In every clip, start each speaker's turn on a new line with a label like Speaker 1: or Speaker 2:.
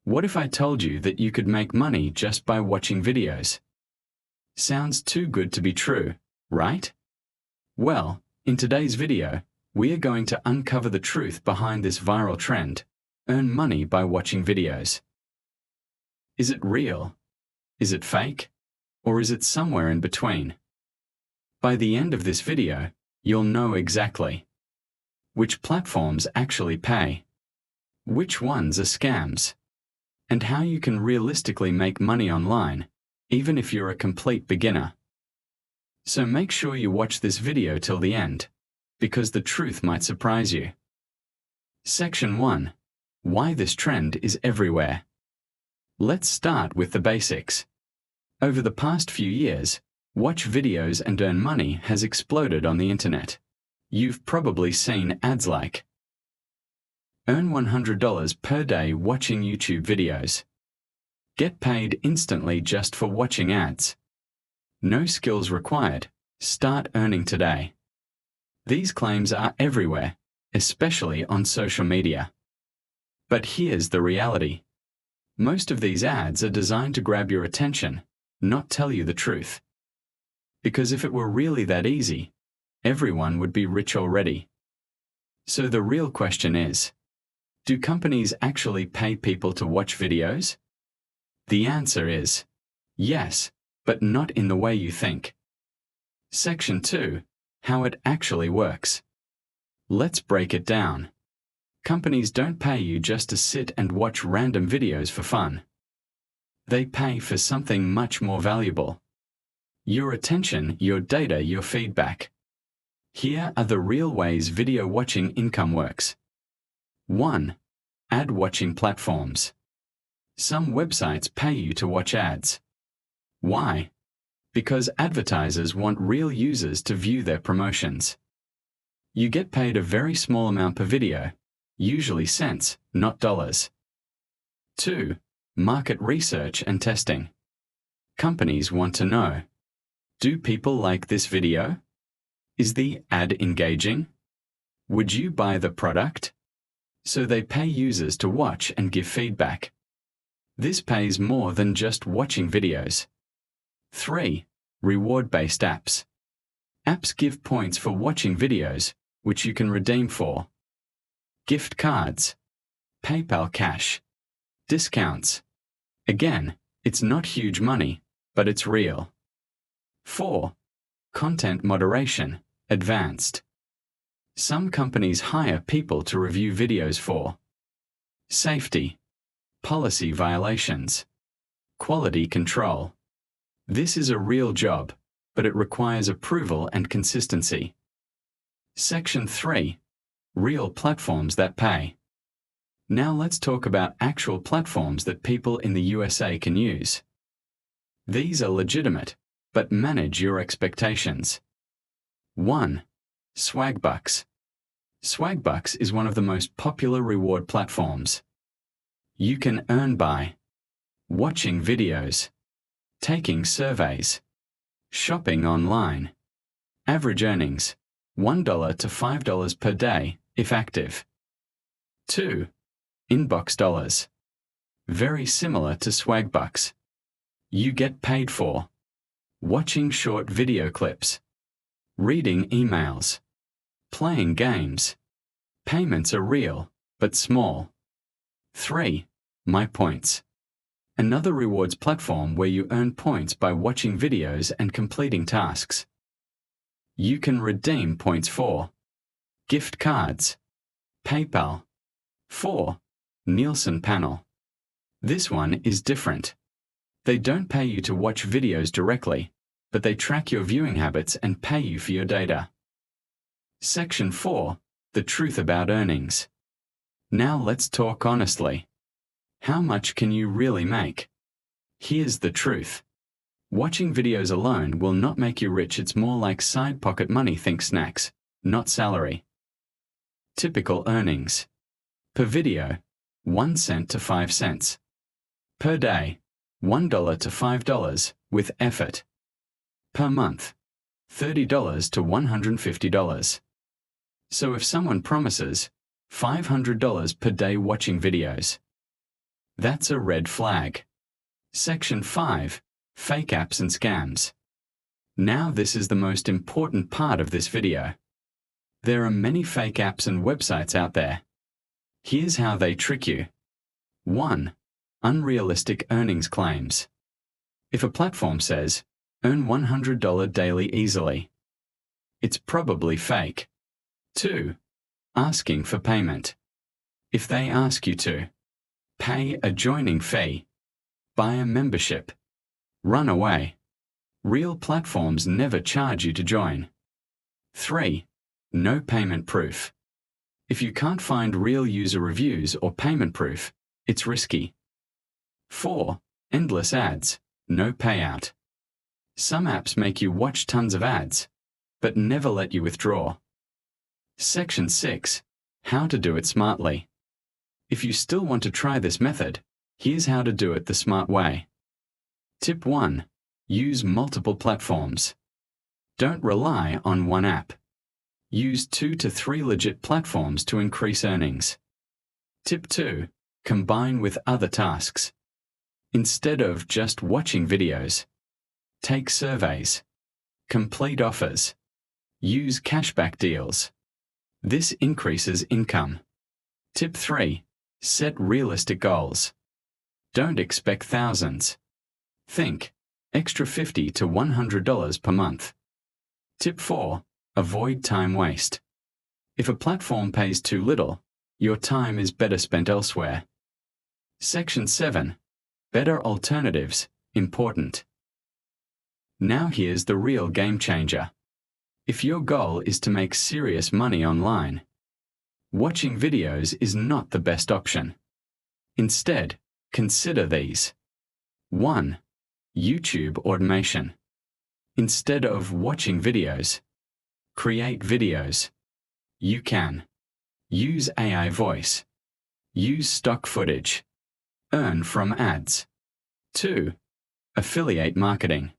Speaker 1: What if I told you that you could make money just by watching videos? Sounds too good to be true, right? Well, in today's video, we are going to uncover the truth behind this viral trend: earn money by watching videos. Is it real? Is it fake? Or is it somewhere in between? By the end of this video, you'll know exactly which platforms actually pay, which ones are scams, and how you can realistically make money online, even if you're a complete beginner. So make sure you watch this video till the end, because the truth might surprise you. Section 1. Why this trend is everywhere. Let's start with the basics. Over the past few years, watch videos and earn money has exploded on the internet. You've probably seen ads like earn $100 per day watching YouTube videos. Get paid instantly just for watching ads. No skills required. Start earning today. These claims are everywhere, especially on social media. But here's the reality. Most of these ads are designed to grab your attention, not tell you the truth. Because if it were really that easy, everyone would be rich already. So the real question is, do companies actually pay people to watch videos? The answer is yes, but not in the way you think. Section 2. How it actually works. Let's break it down. Companies don't pay you just to sit and watch random videos for fun. They pay for something much more valuable: your attention, your data, your feedback. Here are the real ways video watching income works. 1. Ad watching platforms. Some websites pay you to watch ads. Why? Because advertisers want real users to view their promotions. You get paid a very small amount per video, usually cents, not dollars. 2. Market research and testing. Companies want to know: do people like this video? Is the ad engaging? Would you buy the product? So they pay users to watch and give feedback. This pays more than just watching videos. 3. Reward-based apps. Apps give points for watching videos, which you can redeem for gift cards, PayPal cash, discounts. Again, it's not huge money, but it's real. 4. Content moderation, advanced. Some companies hire people to review videos for safety, policy violations, quality control. This is a real job, but it requires approval and consistency. Section 3. Real platforms that pay. Now let's talk about actual platforms that people in the USA can use. These are legitimate, but manage your expectations. 1. Swagbucks. Swagbucks is one of the most popular reward platforms. You can earn by watching videos, taking surveys, shopping online. Average earnings: $1 to $5 per day, if active. 2. Inbox dollars. Very similar to Swagbucks. You get paid for watching short video clips, reading emails, playing games. Payments are real, but small. 3. MyPoints. Another rewards platform where you earn points by watching videos and completing tasks. You can redeem points for gift cards, PayPal. 4. Nielsen Panel. This one is different. They don't pay you to watch videos directly, but they track your viewing habits and pay you for your data. Section 4. The truth about earnings. Now let's talk honestly. How much can you really make? Here's the truth. Watching videos alone will not make you rich. It's more like side pocket money. Think snacks, not salary. Typical earnings. Per video, 1 cent to 5 cents. Per day, $1 to $5 with effort. Per month, $30 to $150. So if someone promises $500 per day watching videos, That's a red flag. Section 5. Fake apps and scams. Now this is the most important part of this video. There are many fake apps and websites out there. Here's how they trick you. 1. Unrealistic earnings claims. If a platform says, earn $100 daily easily, it's probably fake. 2. Asking for payment. If they ask you to pay a joining fee, buy a membership, run away. Real platforms never charge you to join. 3. No payment proof. If you can't find real user reviews or payment proof, it's risky. 4. Endless ads, no payout. Some apps make you watch tons of ads, but never let you withdraw. Section 6. How to do it smartly. If you still want to try this method, here's how to do it the smart way. Tip 1. Use multiple platforms. Don't rely on one app. Use 2 to 3 legit platforms to increase earnings. Tip 2. Combine with other tasks. Instead of just watching videos, take surveys, complete offers, use cashback deals. This increases income. Tip 3. Set realistic goals. Don't expect thousands. Think, extra $50 to $100 per month. Tip 4. Avoid time waste. If a platform pays too little, your time is better spent elsewhere. Section 7. Better alternatives, important. Now here's the real game changer. If your goal is to make serious money online, watching videos is not the best option. Instead, consider these. 1. YouTube automation. Instead of watching videos, create videos. You can use AI voice, use stock footage, earn from ads. 2. Affiliate marketing.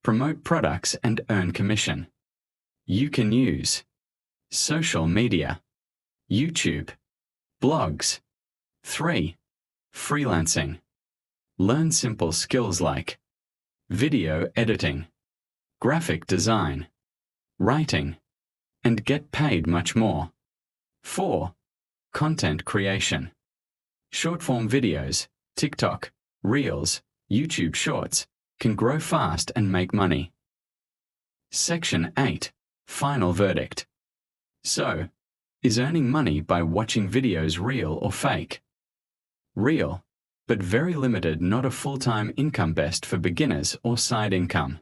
Speaker 1: Promote products and earn commission. You can use social media, YouTube, blogs. 3. Freelancing. Learn simple skills like video editing, graphic design, writing, and get paid much more. 4. Content creation. Short-form videos, TikTok, Reels, YouTube Shorts can grow fast and make money. Section 8. Final verdict. So, is earning money by watching videos real or fake? Real, but very limited, not a full-time income, best for beginners or side income.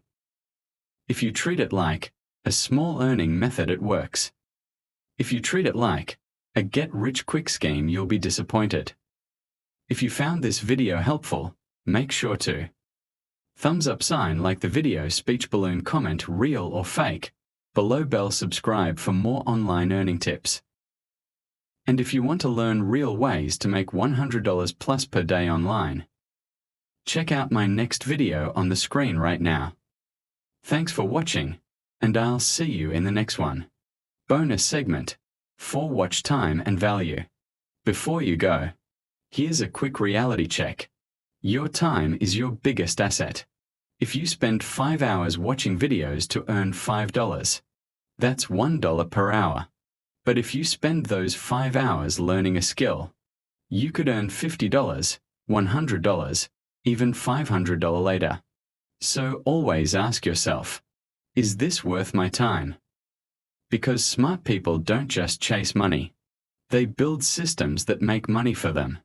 Speaker 1: If you treat it like a small earning method, it works. If you treat it like a get-rich-quick scheme, you'll be disappointed. If you found this video helpful, make sure to thumbs up sign, like the video, speech balloon, comment real or fake, below bell, subscribe for more online earning tips. And if you want to learn real ways to make $100 plus per day online, check out my next video on the screen right now. Thanks for watching, and I'll see you in the next one. Bonus segment, for watch time and value. Before you go, here's a quick reality check. Your time is your biggest asset. If you spend 5 hours watching videos to earn $5, that's $1 per hour. But if you spend those 5 hours learning a skill, you could earn $50, $100, even $500 later. So always ask yourself, is this worth my time? Because smart people don't just chase money. They build systems that make money for them.